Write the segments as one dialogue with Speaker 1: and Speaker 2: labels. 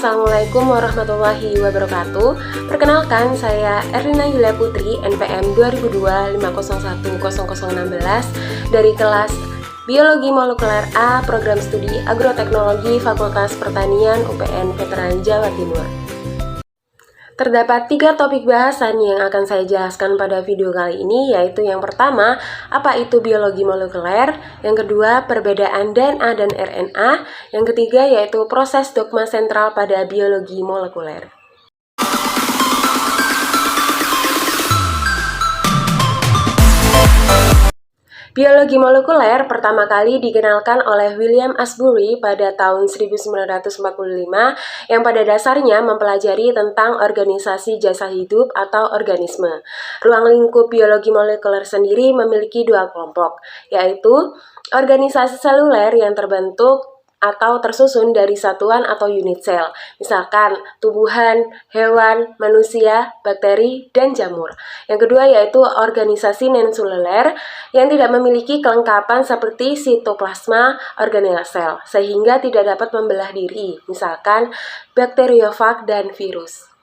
Speaker 1: Assalamualaikum warahmatullahi wabarakatuh. Perkenalkan, saya Erlina Yulia Putri, NPM 2002-501-0016 dari kelas Biologi Molekuler A, Program Studi Agroteknologi Fakultas Pertanian UPN Veteran Jawa Timur. Terdapat 3 topik bahasan yang akan saya jelaskan pada video kali ini, yaitu yang pertama, apa itu biologi molekuler, yang kedua, perbedaan DNA dan RNA, yang ketiga, yaitu proses dogma sentral pada biologi molekuler. Biologi molekuler pertama kali dikenalkan oleh William Ashbury pada tahun 1945 yang pada dasarnya mempelajari tentang organisasi jasa hidup atau organisme. Ruang lingkup biologi molekuler sendiri memiliki 2 kelompok, yaitu organisasi seluler yang terbentuk atau tersusun dari satuan atau unit sel, misalkan tumbuhan, hewan, manusia, bakteri, dan jamur. Yang kedua yaitu organisasi non-seluler yang tidak memiliki kelengkapan seperti sitoplasma organel sel, sehingga tidak dapat membelah diri, misalkan bakteriofag dan virus.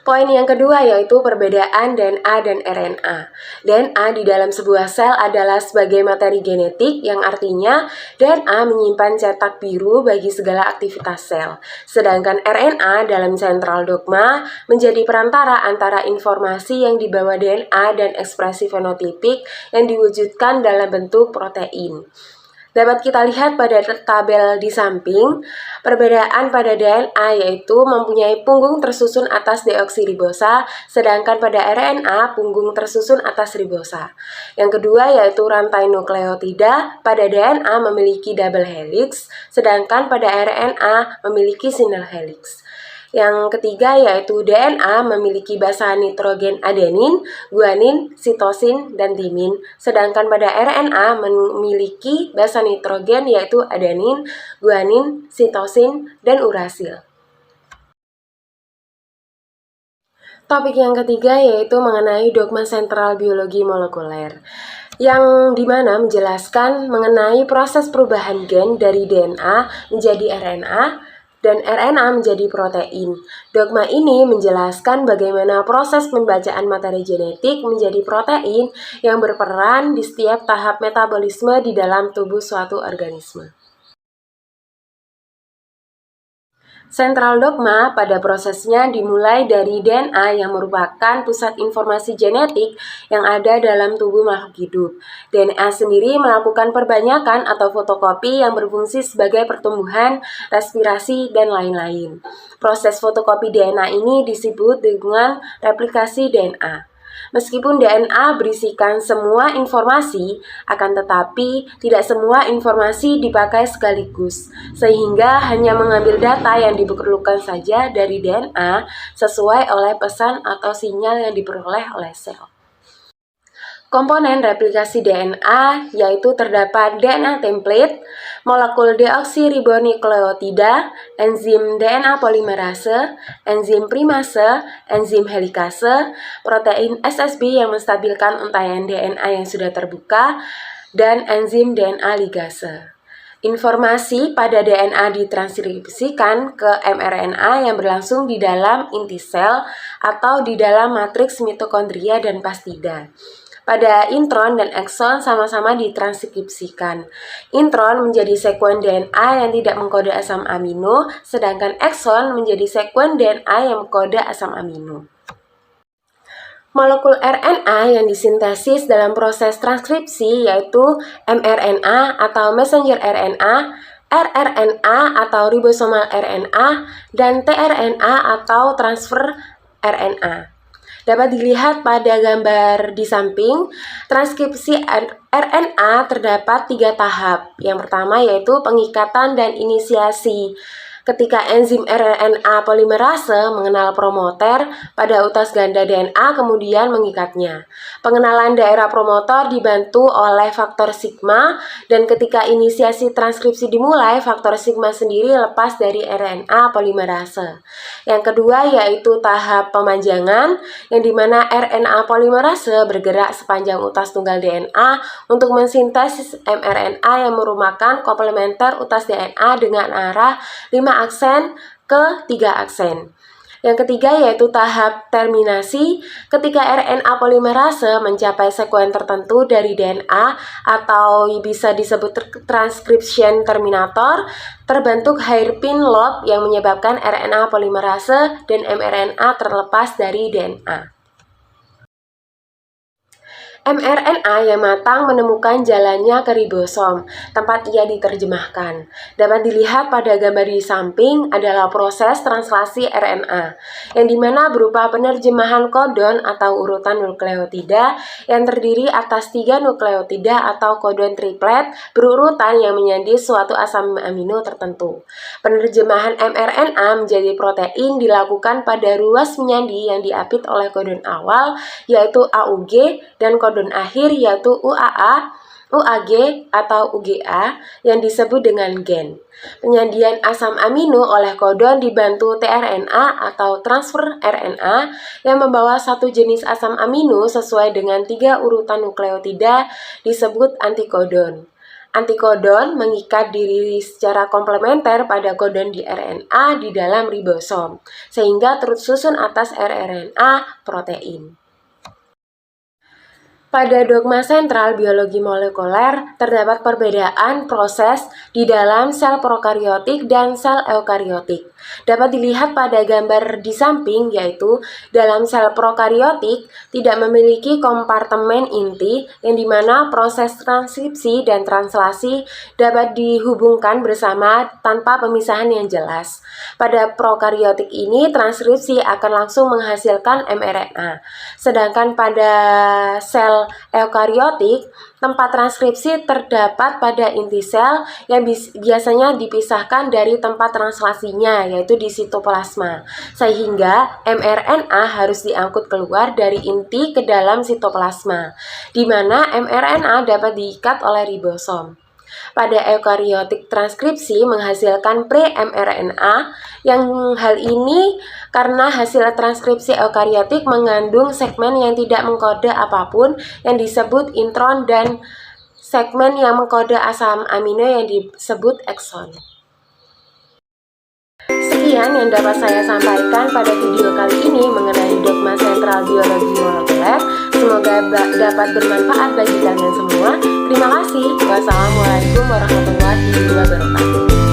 Speaker 1: Poin yang kedua yaitu perbedaan DNA dan RNA. DNA di dalam sebuah sel adalah sebagai materi genetik yang artinya DNA menyimpan cetak biru bagi segala aktivitas sel. Sedangkan RNA dalam sentral dogma menjadi perantara antara informasi yang dibawa DNA dan ekspresi fenotipik yang diwujudkan dalam bentuk protein. Dapat kita lihat pada tabel di samping, perbedaan pada DNA yaitu mempunyai punggung tersusun atas deoksiribosa, sedangkan pada RNA punggung tersusun atas ribosa. Yang kedua yaitu rantai nukleotida, pada DNA memiliki double helix, sedangkan pada RNA memiliki single helix. Yang ketiga yaitu DNA memiliki basa nitrogen adenin, guanin, sitosin, dan timin. Sedangkan pada RNA memiliki basa nitrogen yaitu adenin, guanin, sitosin, dan urasil. Topik yang ketiga yaitu mengenai dogma sentral biologi molekuler, yang dimana menjelaskan mengenai proses perubahan gen dari DNA menjadi RNA, dan RNA menjadi protein. Dogma ini menjelaskan bagaimana proses pembacaan materi genetik menjadi protein yang berperan di setiap tahap metabolisme di dalam tubuh suatu organisme. Sentral dogma pada prosesnya dimulai dari DNA yang merupakan pusat informasi genetik yang ada dalam tubuh makhluk hidup. DNA sendiri melakukan perbanyakan atau fotokopi yang berfungsi sebagai pertumbuhan, respirasi, dan lain-lain. Proses fotokopi DNA ini disebut dengan replikasi DNA. Meskipun DNA berisikan semua informasi, akan tetapi tidak semua informasi dipakai sekaligus, sehingga hanya mengambil data yang diperlukan saja dari DNA sesuai oleh pesan atau sinyal yang diperoleh oleh sel. Komponen replikasi DNA yaitu terdapat DNA template, molekul deoksiribonukleotida, enzim DNA polimerase, enzim primase, enzim helikase, protein SSB yang menstabilkan untaian DNA yang sudah terbuka, dan enzim DNA ligase. Informasi pada DNA ditranskripsikan ke mRNA yang berlangsung di dalam inti sel atau di dalam matriks mitokondria dan plastida. Pada intron dan ekson sama-sama ditranskripsikan. Intron menjadi sekuen DNA yang tidak mengkode asam amino, sedangkan ekson menjadi sekuen DNA yang mengkode asam amino. Molekul RNA yang disintesis dalam proses transkripsi yaitu mRNA atau messenger RNA, rRNA atau ribosomal RNA, dan tRNA atau transfer RNA. Dapat dilihat pada gambar di samping, transkripsi RNA terdapat 3 tahap. Yang pertama yaitu pengikatan dan inisiasi Ketika enzim RNA polimerase mengenal promoter pada utas ganda DNA kemudian mengikatnya. Pengenalan daerah promotor dibantu oleh faktor sigma, dan ketika inisiasi transkripsi dimulai, faktor sigma sendiri lepas dari RNA polimerase. Yang kedua yaitu tahap pemanjangan, yang dimana RNA polimerase bergerak sepanjang utas tunggal DNA untuk mensintesis mRNA yang merupakan komplementer utas DNA dengan arah 5 aksen ke 3 aksen. Yang ketiga yaitu tahap terminasi, ketika RNA polimerase mencapai sekuen tertentu dari DNA atau bisa disebut transcription terminator, terbentuk hairpin loop yang menyebabkan RNA polimerase dan mRNA terlepas dari DNA. mRNA yang matang menemukan jalannya ke ribosom, tempat ia diterjemahkan. Dapat dilihat pada gambar di samping adalah proses translasi RNA, yang dimana berupa penerjemahan kodon atau urutan nukleotida yang terdiri atas 3 nukleotida atau kodon triplet berurutan yang menyandi suatu asam amino tertentu. Penerjemahan mRNA menjadi protein dilakukan pada ruas menyandi yang diapit oleh kodon awal, yaitu AUG, dan kodon akhir yaitu UAA, UAG atau UGA yang disebut dengan gen. Penyandian asam amino oleh kodon dibantu tRNA atau transfer RNA yang membawa satu jenis asam amino sesuai dengan 3 urutan nukleotida disebut antikodon. Antikodon mengikat diri secara komplementer pada kodon di RNA di dalam ribosom, sehingga tersusun atas rRNA protein. Pada dogma sentral biologi molekuler, terdapat perbedaan proses di dalam sel prokariotik dan sel eukariotik. Dapat dilihat pada gambar di samping, yaitu dalam sel prokariotik tidak memiliki kompartemen inti, yang dimana proses transkripsi dan translasi dapat dihubungkan bersama tanpa pemisahan yang jelas. Pada prokariotik ini, transkripsi akan langsung menghasilkan mRNA, sedangkan pada sel eukariotik, tempat transkripsi terdapat pada inti sel yang biasanya dipisahkan dari tempat translasinya, yaitu di sitoplasma, sehingga mRNA harus diangkut keluar dari inti ke dalam sitoplasma, di mana mRNA dapat diikat oleh ribosom. Pada eukariotik, transkripsi menghasilkan pre-mRNA, yang hal ini karena hasil transkripsi eukariotik mengandung segmen yang tidak mengkode apapun yang disebut intron dan segmen yang mengkode asam amino yang disebut ekson. Sekian yang dapat saya sampaikan pada video kali ini mengenai dogma sentral biologi molekuler. Semoga dapat bermanfaat bagi kalian semua. Terima kasih. Wassalamualaikum warahmatullahi wabarakatuh.